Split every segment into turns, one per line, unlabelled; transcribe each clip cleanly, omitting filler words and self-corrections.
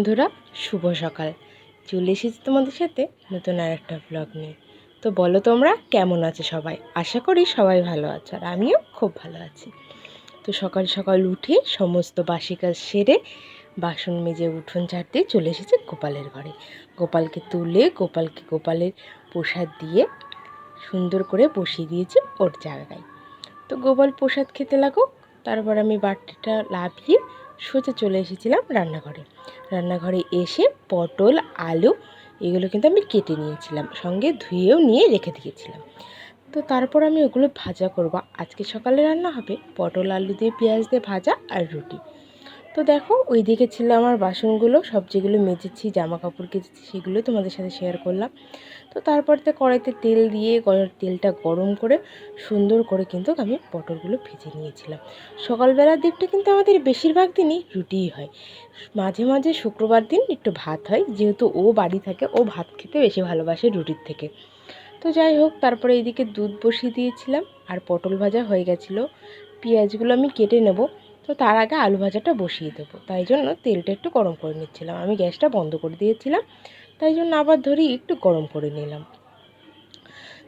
বন্ধুরা, শুভ সকাল। চলে এসেছি তোমাদের সাথে নতুন আরেকটা ব্লগ নিয়ে। তো বলো তোমরা কেমন আছো সবাই? আশা করি সবাই ভালো আছো, আর আমিও খুব ভালো আছি। তো সকাল সকাল উঠে সমস্ত বাসি কাজ সেরে বাসন মেজে উঠোন ঝাড় দিয়ে চলে এসেছি গোপালের ঘরে। গোপালকে তুলে গোপালের প্রসাদ দিয়ে সুন্দর করে বসিয়ে দিয়েছি ওর জায়গায়। তো গোপাল প্রসাদ খেতে লাগুক, তারপর আমি বাটিটা লাভিয়ে সোজা চলে এসেছিলাম রান্নাঘরে এসে পটল আলু এগুলো কিন্তু আমি কেটে নিয়েছিলাম, সঙ্গে ধুয়েও নিয়ে রেখে দিয়েছিলাম। তো তারপর আমি ওগুলো ভাজা করব। আজকে সকালে রান্না হবে পটল আলু দিয়ে পেঁয়াজ দিয়ে ভাজা আর রুটি। তো দেখো ওইদিকে ছিল আমার বাসনগুলো, সব যেগুলো মেজেছি জামা কাপড় কেচেছি সেগুলো তোমাদের সাথে শেয়ার করলাম। তো তারপর তো কড়াইতে তেল দিয়ে তেলটা গরম করে সুন্দর করে কিন্তু আমি পটলগুলো ভেজে নিয়েছিলাম। সকালবেলার দিকটা কিন্তু আমাদের বেশিরভাগ দিনই রুটিই হয়, মাঝে মাঝে শুক্রবার দিন একটু ভাত হয়, যেহেতু ও বাড়ি থাকে, ও ভাত খেতে বেশি ভালোবাসে রুটির থেকে। তো যাই হোক, তারপরে এইদিকে দুধ বসিয়ে দিয়েছিলাম আর পটল ভাজা হয়ে গেছিলো। পেঁয়াজগুলো আমি কেটে নেব, তো তার আগে আলু ভাজাটা বসিয়ে দেবো, তাই জন্য তেলটা একটু গরম করে নিচ্ছিলাম। আমি গ্যাসটা বন্ধ করে দিয়েছিলাম, তাই জন্য আবার ধরি একটু গরম করে নিলাম।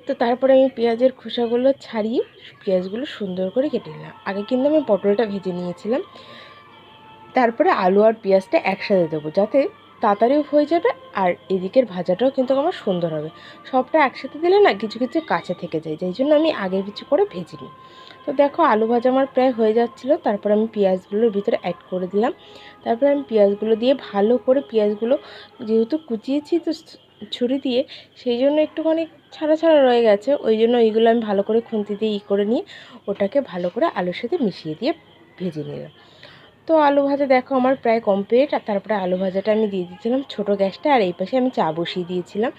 তো তারপরে আমি পেঁয়াজের খোসাগুলো ছাড়িয়ে পেঁয়াজগুলো সুন্দর করে কেটে নিলাম। আগে কিন্তু আমি পটলটা ভেজে নিয়েছিলাম, তারপরে আলু আর পেঁয়াজটা একসাথে দেবো যাতে তাড়াতাড়িও হয়ে যাবে, আর এদিকের ভাজাটাও কিন্তু আমার সুন্দর হবে। সবটা একসাথে দিলে না কিছু কিছু কাঁচা থেকে যায়, যাই জন্য আমি আগে পিছু করে ভেজে নিই। তো দেখো আলু ভাজা আমার প্রায় হয়ে যাচ্ছিলো, তারপর আমি পেঁয়াজগুলোর ভিতরে অ্যাড করে দিলাম। তারপরে আমি পেঁয়াজগুলো দিয়ে ভালো করে, পেঁয়াজগুলো যেহেতু কুচিয়েছি তো ছুরি দিয়ে, সেই জন্য একটুখানি ছাড়া ছাড়া রয়ে গেছে, ওই জন্য এইগুলো আমি ভালো করে খুন্তি দিয়ে করে নিয়ে ওটাকে ভালো করে আলুর সাথে মিশিয়ে দিয়ে ভেজে নিলাম। তো আলু ভাজা দেখো আমার প্রায় কমপ্লিট। আর তারপরে আলু ভাজাটা আমি দিয়ে দিয়েছিলাম ছোটো গ্যাসটা, আর এই পাশে আমি চা বসিয়ে দিয়েছিলাম।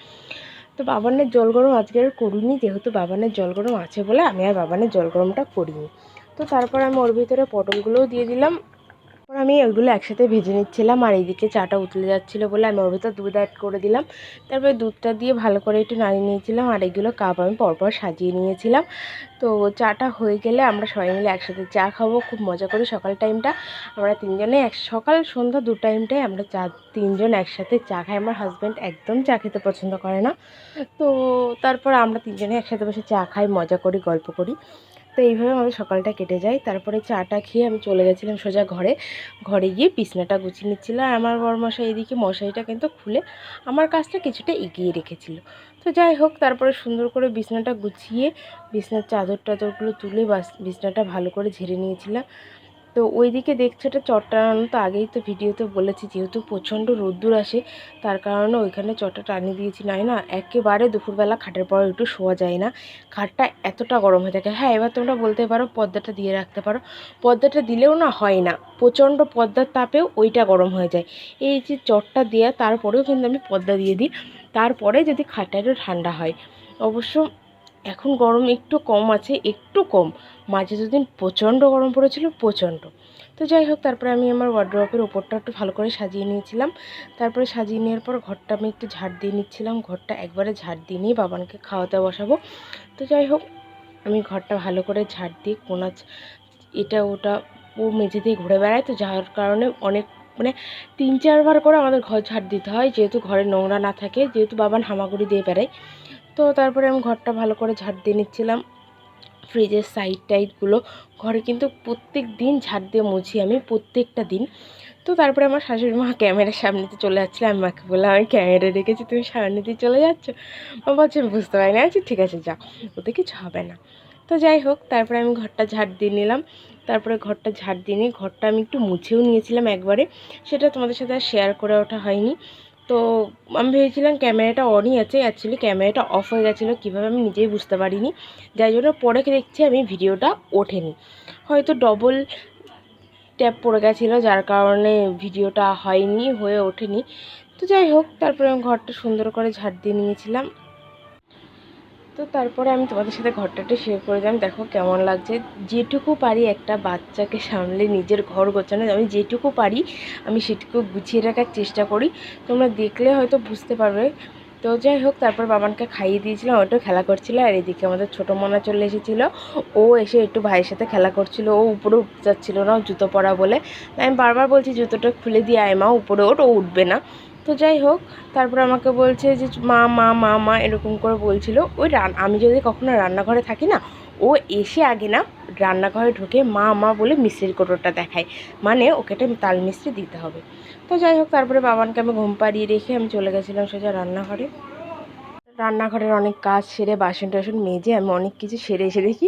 তো বাবানের জল গরম আজকে আর করিনি, যেহেতু বাবানের জল গরম আছে বলে আমি আর বাবানের জল গরমটা করিনি। তো তারপর আমি ওর ভিতরে পটলগুলোও দিয়ে দিলাম, তারপর আমি ওইগুলো একসাথে ভেজে নিচ্ছিলাম। আর এইদিকে চাটা উতলে যাচ্ছিলো বলে আমি ওর ভিতর দুধ অ্যাড করে দিলাম। তারপরে দুধটা দিয়ে ভালো করে একটু নাড়িয়ে নিয়েছিলাম, আর এগুলো কাপ আমি পরপর সাজিয়ে নিয়েছিলাম। তো চাটা হয়ে গেলে আমরা সবাই মিলে একসাথে চা খাবো, খুব মজা করে। সকাল টাইমটা আমরা তিনজনে সকাল সন্ধ্যা দু টাইমটাই আমরা তিনজন একসাথে চা খাই। আমার হাজব্যান্ড একদম চা খেতে পছন্দ করে না, তো তারপর আমরা তিনজনে একসাথে বসে চা খাই, মজা করি, গল্প করি। তো এইভাবে আমাদের সকালটা কেটে যায়। তারপরে চাটা খেয়ে আমি চলে গেছিলাম সোজা ঘরে গিয়ে বিছনাটা গুছিয়ে নিচ্ছিলো। আর আমার বরমশাই এদিকে মশারিটা কিন্তু খুলে আমার কাজটা কিছুটা এগিয়ে রেখেছিল। তো যাই হোক, তারপরে সুন্দর করে বিছনাটা গুছিয়ে বিছনার চাদর টাদরগুলো তুলে বিছনাটা ভালো করে ঝেড়ে নিয়েছিলাম। তো ওইদিকে দেখছো এটা চটটা টানানো, তো আগেই তো ভিডিওতে বলেছি, যেহেতু প্রচণ্ড রোদ্দুর আসে তার কারণে ওইখানে চটটা টানিয়ে দিয়েছি, নয় না একেবারে দুপুরবেলা খাটের পর একটু শোয়া যায় না, খাটটা এতটা গরম হয়ে থাকে। হ্যাঁ, এবার তোমরা বলতে পারো পর্দাটা দিয়ে রাখতে পারো, পর্দাটা দিলেও না হয় না, প্রচণ্ড পর্দার তাপেও ওইটা গরম হয়ে যায়। এই যে চটটা দেওয়া তারপরেও কিন্তু আমি পর্দা দিয়ে দিই, তারপরে যদি খাটটা একটু ঠান্ডা হয়। অবশ্য এখন গরম একটু কম আছে, একটু কম, মাঝে দুদিন প্রচণ্ড গরম পড়েছিল, প্রচণ্ড। তো যাই হোক, তারপরে আমি আমার ওয়ার্ড্রপের ওপরটা একটু ভালো করে সাজিয়ে নিয়েছিলাম। তারপরে সাজিয়ে নেওয়ার পর ঘরটা আমি একটু ঝাড় দিয়ে নিচ্ছিলাম, ঘরটা একবারে ঝাড় দিয়ে নিয়ে বাবানকে খাওয়াতে বসাবো। তো যাই হোক, আমি ঘরটা ভালো করে ঝাড় দিয়ে কোনা এটা ওটা ও মেঝে দিয়ে ঘুরে বেড়ায়, তো যার কারণে অনেক মানে 3-4 বার করে আমাদের ঘর ঝাড় দিতে হয়, যেহেতু ঘরে নোংরা না থাকে, যেহেতু বাবান হামাগুড়ি দিয়ে বেড়ায়। তো তারপরে আমি ঘরটা ভালো করে ঝাড় দিয়ে নিচ্ছিলাম। ফ্রিজের সাইড টাইডগুলো ঘরে কিন্তু প্রত্যেক দিন ঝাড় দিয়ে মুছি আমি, প্রত্যেকটা দিন। তো তারপরে আমার শাশুড়ি মা ক্যামেরার সামনেতে চলে যাচ্ছিলো, আমি মাকে বললাম আমি ক্যামেরা রেখেছি, তুমি সামনে দিয়ে চলে যাচ্ছ। ও বলছে আমি বুঝতে পারি না। আচ্ছা ঠিক আছে যাও, ওতে কিছু হবে না। তো যাই হোক, তারপরে আমি ঘরটা ঝাড় দিয়ে নিলাম। তারপরে ঘরটা ঝাড় দিয়ে নিয়ে ঘরটা আমি একটু মুছেও নিয়েছিলাম একবারে, সেটা তোমাদের সাথে আর শেয়ার করে ওঠা হয়নি। তো আমি ভেবেছিলাম ক্যামেরাটা অনই আছে, অ্যাকচুয়ালি ক্যামেরাটা অফ হয়ে গেছিলো, কীভাবে আমি নিজেই বুঝতে পারিনি, যাই জন্য পরে দেখছি আমি ভিডিওটা ওঠেনি, হয়তো ডবল ট্যাপ পড়ে গেছিলো, যার কারণে ভিডিওটা হয়ে ওঠেনি। তো যাই হোক, তারপরে আমি ঘরটা সুন্দর করে ঝাড় দিয়ে নিয়েছিলাম। তো তারপরে আমি তোমাদের সাথে ঘরটাটা শেয়ার করে দিলাম, দেখো কেমন লাগছে। যেটুকু পারি একটা বাচ্চাকে সামলে নিজের ঘর গোছানো, আমি যেটুকু পারি আমি সেটুকু গুছিয়ে রাখার চেষ্টা করি, তোমরা দেখলে হয়তো বুঝতে পারবে। তো যাই হোক, তারপর বাবানকে খাইয়ে দিয়েছিলাম, ওটাও খেলা করছিল। আর এদিকে আমাদের ছোটো মনা চলে এসেছিলো, ও এসে একটু ভাইয়ের সাথে খেলা করছিল। ও উপরে উঠতে যাচ্ছিলো না জুতো পরা বলে, আমি বারবার বলছি জুতোটা খুলে দিয়ে আয় মা, উপরে ওঠ, ও উঠবে না। তো যাই হোক, তারপর আমাকে বলছে যে মা মা মা মা এরকম করে বলছিল। ওই আমি যদি কখনো রান্নাঘরে থাকি না, ও এসে আগে না রান্নাঘরে ঢুকে মা মা বলে মিষ্টির কোটোটা দেখায়, মানে ওকে একটা তাল মিষ্টি দিতে হবে। তো যাই হোক, তারপরে বাবানকে আমি ঘুম পাড়িয়ে রেখে আমি চলে গেছিলাম সোজা রান্নাঘরে। রান্নাঘরের অনেক কাজ সেরে বাসন টাসন মেজে আমি অনেক কিছু সেরে এসে দেখি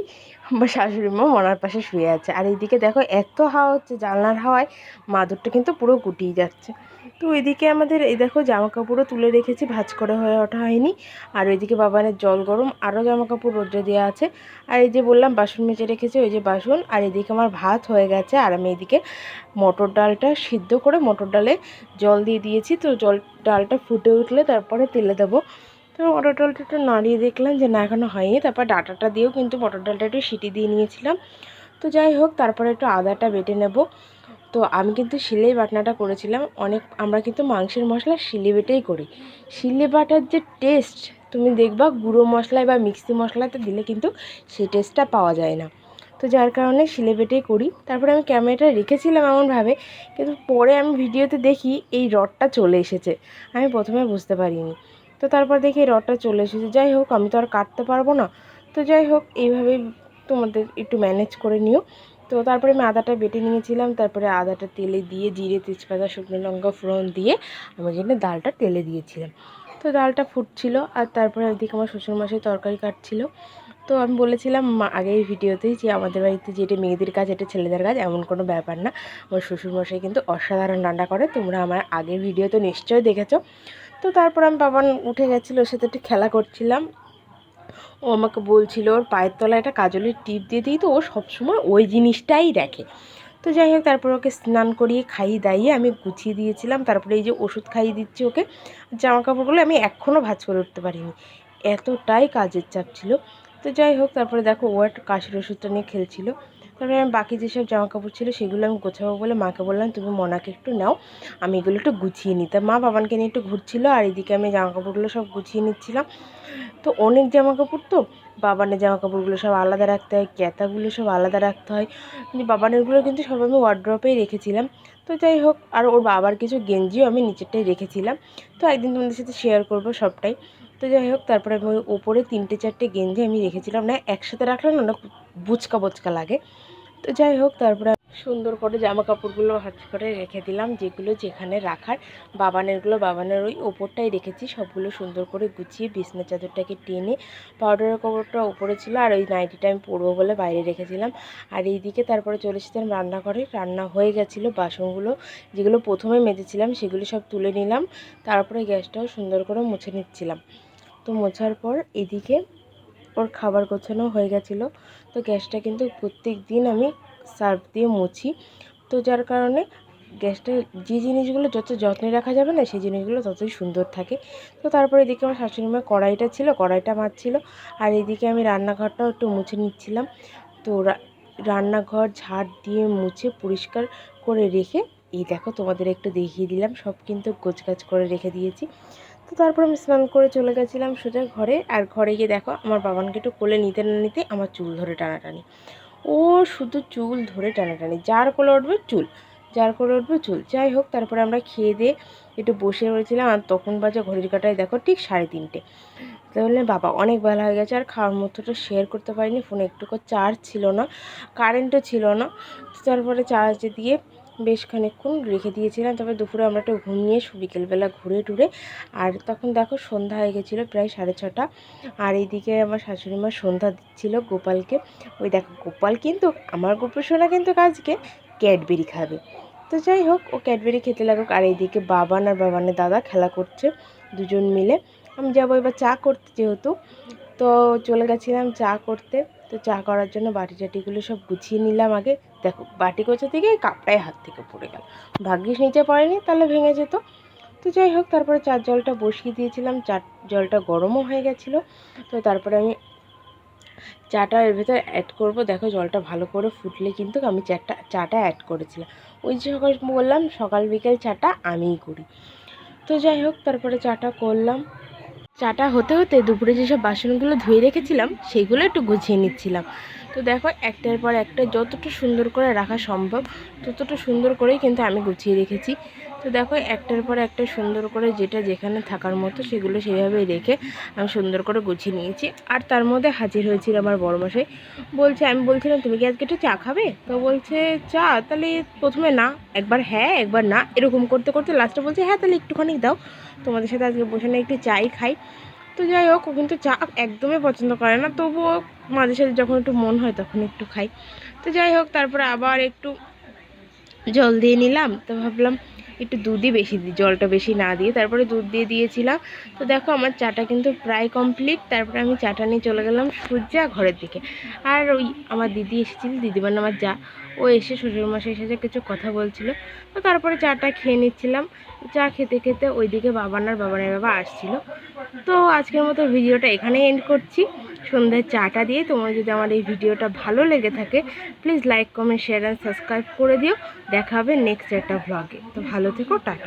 আমার শাশুড়ি মা মনার পাশে শুয়ে আছে। আর এইদিকে দেখো এত হাওয়া হচ্ছে, জানলার হাওয়ায় মাদুরটা কিন্তু পুরো গুটিয়ে যাচ্ছে। তো ওইদিকে আমাদের এই দেখো জামা কাপড়ও তুলে রেখেছি, ভাঁজ করে হয়ে ওঠা হয়নি। আর ওইদিকে বাবানের জল গরম, আরও জামা কাপড় রোদ্রে দেওয়া আছে। আর এই যে বললাম বাসন মেজে রেখেছি, ওই যে বাসন। আর এদিকে আমার ভাত হয়ে গেছে, আর আমি এদিকে মটর ডালটা সিদ্ধ করে মটর ডালে জল দিয়ে দিয়েছি। তো ডালটা ফুটে উঠলে তারপরে তেলে দেবো। তো মটর ডালটা একটু নাড়িয়ে দেখলাম যে না এখনও হয়নি, তারপর ডাটাটা দিয়েও কিন্তু মটর ডালটা একটু সিটি দিয়ে নিয়েছিলাম। তো যাই হোক, তারপরে একটু আদাটা বেটে নেব। তো আমি কিন্তু শিলেই বাটনাটা করেছিলাম, আমরা কিন্তু মাংসের মশলা শিলে বেটেই করি। শিলে বাটার যে টেস্ট তুমি দেখবা গুঁড়ো মশলায় বা মিক্সি মশলাতে দিলে কিন্তু সেই টেস্টটা পাওয়া যায় না। তো যার কারণে শিলে বেটেই করি। তারপরে আমি ক্যামেরাটা রেখেছিলাম এমনভাবে, কিন্তু পরে আমি ভিডিওতে দেখি এই রডটা চলে এসেছে, আমি প্রথমে বুঝতে পারিনি। তো তারপর দেখি এই রডটা চলে এসেছে। যাই হোক, আমি তো আর কাটতে পারবো না। তো যাই হোক, এইভাবেই তোমাদের একটু ম্যানেজ করে নিও। তো তারপরে আমি আদাটা বেটে নিয়েছিলাম, তারপরে আদাটা তেলে দিয়ে জিরে তেজপাতা শুকনো লঙ্কা ফোড়ন দিয়ে আমি কিন্তু ডালটা তেলে দিয়েছিলাম। তো ডালটা ফুটছিল, আর তারপরে ওইদিকে আমার শ্বশুরমশাই তরকারি কাটছিল। তো আমি বলেছিলাম আগের ভিডিওতেই যে আমাদের বাড়িতে যে এটা মেয়েদের কাজ, এটা ছেলেদের কাজ, এমন কোনো ব্যাপার না। আমার শ্বশুরমশাই কিন্তু অসাধারণ রান্না করে, তোমরা আমার আগের ভিডিও তো নিশ্চয়ই দেখেছো। তো তারপর আমি বাবান উঠে গেছিলো, ওর সাথে একটু খেলা করছিলাম। ও আমাকে বলছিল ওর পায়ের তলায় একটা কাজলের টিপ দিয়ে দিই, তো ও সবসময় ওই জিনিসটাই দেখে। তো যাই হোক, তারপর ওকে স্নান করিয়ে খাইয়ে দাইয়ে আমি গুছিয়ে দিয়েছিলাম। তারপরে এই যে ওষুধ খাইয়ে দিচ্ছি ওকে। জামা কাপড়গুলো আমি এখনও ভাঁজ করে উঠতে পারিনি, এতটাই কাজের চাপ ছিল। তো যাই হোক, তারপরে দেখো ও একটা কাশির ওষুধটা নিয়ে খেলছিল। তারপরে আমি বাকি যেসব জামা কাপড় ছিল সেগুলো আমি গোছাবো বলে মাকে বললাম তুমি মনাকে একটু নাও, আমি এগুলো একটু গুছিয়ে নিই। তা মা বাবানকে নিয়ে একটু ঘুরছিল, আর এদিকে আমি জামা কাপড়গুলো সব গুছিয়ে নিচ্ছিলাম। তো অনেক জামা কাপড়, তো বাবানের জামা কাপড়গুলো সব আলাদা রাখতে হয়, ক্যাথাগুলো সব আলাদা রাখতে হয়। বাবানেরগুলো কিন্তু সব আমি ওয়ার্ড্রপেই রেখেছিলাম। তো যাই হোক, আর ওর বাবার কিছু গেঞ্জিও আমি নিচেরটাই রেখেছিলাম। তো একদিন তোমাদের সাথে শেয়ার করব সবটাই। তো যাই হোক, তারপরে আমি ওই ওপরে 3-4টে গেঞ্জি আমি রেখেছিলাম, না একসাথে রাখলে না অনেক বুচকা বুচকা লাগে। তো যাই হোক, তারপরে সুন্দর করে জামা কাপড়গুলো ভাঁজ করে রেখে দিলাম, যেগুলো যেখানে রাখার। বাবানেরগুলো বাবানের ওই ওপরটাই রেখেছি, সবগুলো সুন্দর করে গুছিয়ে বিছনা চাদরটাকে টেনে, পাউডারের কাপড়টা ওপরে ছিল, আর ওই নাইটিটা আমি পরবো বলে বাইরে রেখেছিলাম। আর এইদিকে তারপরে চলে এসেছিলাম রান্নাঘরে, রান্না হয়ে গেছিলো, বাসনগুলো যেগুলো প্রথমে মেজেছিলাম সেগুলো সব তুলে নিলাম। তারপরে গ্যাসটাও সুন্দর করে মুছে নিচ্ছিলাম। তো মোছার পর এদিকে ওর খাবার গোছানো হয়ে গেছিলো। তো গ্যাসটা কিন্তু প্রত্যেক দিন আমি সার্ফ দিয়ে মুছি। তো যার কারণে গ্যাসটা যে জিনিসগুলো যত যত্নে রাখা যাবে না সেই জিনিসগুলো ততই সুন্দর থাকে। তো তারপরে এদিকে আমার শাশুড়ি মা কড়াইটা ছিল, কড়াইটা মাজছিল। আর এদিকে আমি রান্নাঘরটাও একটু মুছে নিচ্ছিলাম। তো রান্নাঘর ঝাড় দিয়ে মুছে পরিষ্কার করে রেখে এই দেখো তোমাদের একটু দেখিয়ে দিলাম, সব কিন্তু গোছগাছ করে রেখে দিয়েছি। তো তারপর আমি স্নান করে চলে গেছিলাম সোজা ঘরে। আর ঘরে গিয়ে দেখো আমার বাবানকে একটু কোলে নিতে না নিতে আমার চুল ধরে টানাটানি, ও শুধু চুল ধরে টানাটানি, যার কোলে উঠবে চুল, যার কোলে উঠবে চুল। যাই হোক, তারপরে আমরা খেয়ে দিয়ে একটু বসে রয়েছিলাম, আর তখন বাজে ঘড়ির কাঁটায় দেখো ঠিক 3:30। তাহলে বাবা অনেক বেলা হয়ে গেছে, আর খাওয়ার মতোটা শেয়ার করতে পারিনি, ফোনে একটুকু চার্জ ছিল না, কারেন্টও ছিল না। তারপরে চার্জ দিয়ে বেশ খানিকক্ষণ রেখে দিয়েছিলাম। তারপরে দুপুরে আমরা একটু ঘুমিয়ে বিকেলবেলা ঘুরে টুরে, আর তখন দেখো সন্ধ্যা হয়ে গেছিলো প্রায় 6:30। আর এইদিকে আমার শাশুড়ি মা সন্ধ্যা দিচ্ছিল গোপালকে। ওই দেখো গোপাল কিন্তু আমার গোপসোনা কিন্তু আজকে ক্যাডবেরি খাবে। তো যাই হোক, ও ক্যাডবেরি খেতে লাগুক। আর এইদিকে বাবান আর বাবানের দাদা খেলা করছে দুজন মিলে। আমি যাবো এবার চা করতে, যেহেতু তো চলে গেছিলাম চা করতে। তো চা করার জন্য বাটি টাটিগুলো সব গুছিয়ে নিলাম আগে। দেখো বাটি গোছা থেকে কাপটাই হাত থেকে পড়ে গেল, ভাগ্যিস নিচে পড়েনি, তাহলে ভেঙে যেত। তো যাই হোক, তারপরে চার জলটা বসিয়ে দিয়েছিলাম, চার জলটা গরমও হয়ে গেছিলো। তো তারপরে আমি চাটা এর ভেতরে অ্যাড করব। দেখো জলটা ভালো করে ফুটলে কিন্তু আমি চাটা অ্যাড করেছিলাম। ওই যে সকাল বললাম সকাল বিকেল চাটা আমিই করি। তো যাই হোক, তারপরে চাটা করলাম। চাটা হতে হতে দুপুরে যেসব বাসনগুলো ধুয়ে রেখেছিলাম সেইগুলো একটু গুছিয়ে নিচ্ছিলাম। তো দেখো একটার পর একটা যতটা সুন্দর করে রাখা সম্ভব ততটা সুন্দর করেই কিন্তু আমি গুছিয়ে রেখেছি। তো দেখো একটার পর একটা সুন্দর করে যেটা যেখানে থাকার মতো সেগুলো সেভাবে রেখে আমি সুন্দর করে গুছিয়ে নিয়েছি। আর তার মধ্যে হাজির হয়েছিল আমার বড়মশাই। আমি বলছিলাম তুমি কি আজকে একটু চা খাবে? তো বলছে চা, তাহলে প্রথমে না, একবার হ্যাঁ একবার না, এরকম করতে করতে লাস্টে বলছে হ্যাঁ তাহলে একটুখানি দাও, তোমাদের সাথে আজকে বসে না একটু চাই খাই। তো যাই হোক, ও কিন্তু চা একদমই পছন্দ করে না, তবুও মাঝে সাঝে যখন একটু মন হয় তখন একটু খাই। তো যাই হোক, তারপরে আবার একটু জল দিয়ে নিলাম। তো ভাবলাম একটু দুধই বেশি দিই, জলটা বেশি না দিয়ে, তারপরে দুধ দিয়ে দিয়েছিলাম। তো দেখো আমার চাটা কিন্তু প্রায় কমপ্লিট। তারপরে আমি চাটা নিয়ে চলে গেলাম সূর্যা ঘরের দিকে। আর ওই আমার দিদি এসেছিল, দিদিমার নাম আমার যা, ও এসে শ্বশুরমশাই এসে কিছু কথা বলছিল। তো তারপরে চাটা খেয়ে নিচ্ছিলাম। চা খেতে খেতে ওইদিকে বাবানের বাবা আসছিল। তো আজকের মতো ভিডিওটা এখানেই এন্ড করছি, সন্ধ্যায় চাটা দিয়ে। তোমার যদি আমার এই ভিডিওটা ভালো লেগে থাকে please like comment share and subscribe করে দিও। দেখা হবে নেক্সট একটা ভ্লগে। তো ভালো থেকো, টাটা।